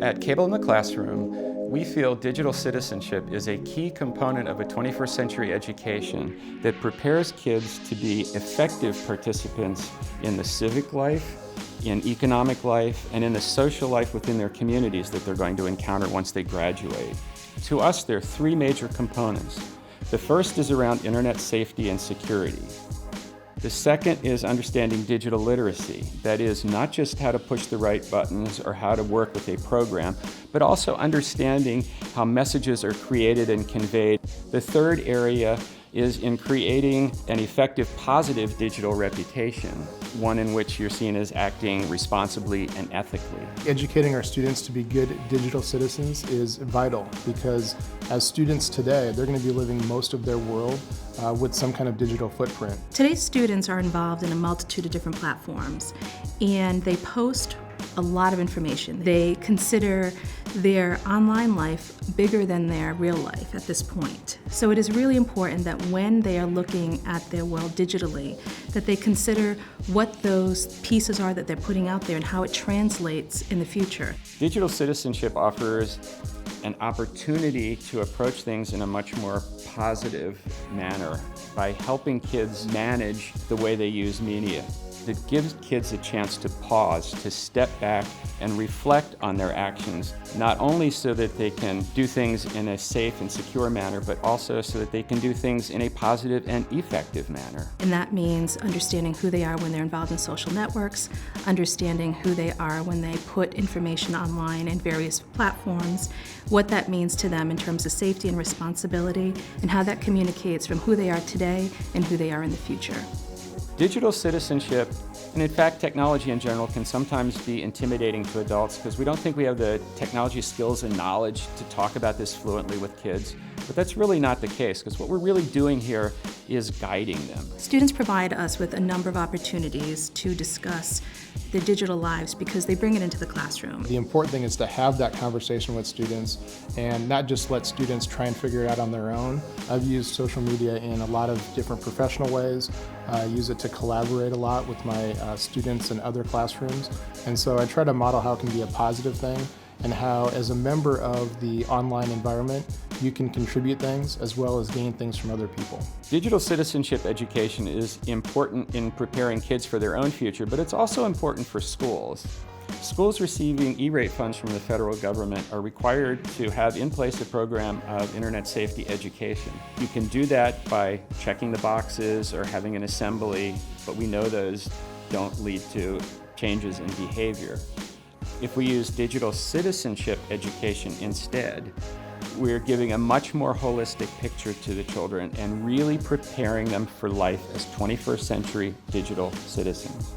At Cable in the Classroom, we feel digital citizenship is a key component of a 21st century education that prepares kids to be effective participants in the civic life, in economic life, and in the social life within their communities that they're going to encounter once they graduate. To us, there are three major components. The first is around internet safety and security. The second is understanding digital literacy. That is, not just how to push the right buttons or how to work with a program, but also understanding how messages are created and conveyed. The third area is in creating an effective, positive digital reputation, one in which you're seen as acting responsibly and ethically. Educating our students to be good digital citizens is vital because as students today, they're going to be living most of their world with some kind of digital footprint. Today's students are involved in a multitude of different platforms, and they post a lot of information. They consider their online life bigger than their real life at this point. So it is really important that when they are looking at their world digitally, that they consider what those pieces are that they're putting out there and how it translates in the future. Digital citizenship offers an opportunity to approach things in a much more positive manner by helping kids manage the way they use media. It gives kids a chance to pause, to step back and reflect on their actions, not only so that they can do things in a safe and secure manner, but also so that they can do things in a positive and effective manner. And that means understanding who they are when they're involved in social networks, understanding who they are when they put information online in various platforms, what that means to them in terms of safety and responsibility, and how that communicates from who they are today and who they are in the future. Digital citizenship, and in fact technology in general, can sometimes be intimidating to adults because we don't think we have the technology skills and knowledge to talk about this fluently with kids. But that's really not the case, because what we're really doing here is guiding them. Students provide us with a number of opportunities to discuss their digital lives because they bring it into the classroom. The important thing is to have that conversation with students and not just let students try and figure it out on their own. I've used social media in a lot of different professional ways. I use it to collaborate a lot with my students in other classrooms. And so I try to model how it can be a positive thing and how, as a member of the online environment, you can contribute things as well as gain things from other people. Digital citizenship education is important in preparing kids for their own future, but it's also important for schools. Schools receiving E-rate funds from the federal government are required to have in place a program of internet safety education. You can do that by checking the boxes or having an assembly, but we know those don't lead to changes in behavior. If we use digital citizenship education instead, we're giving a much more holistic picture to the children and really preparing them for life as 21st century digital citizens.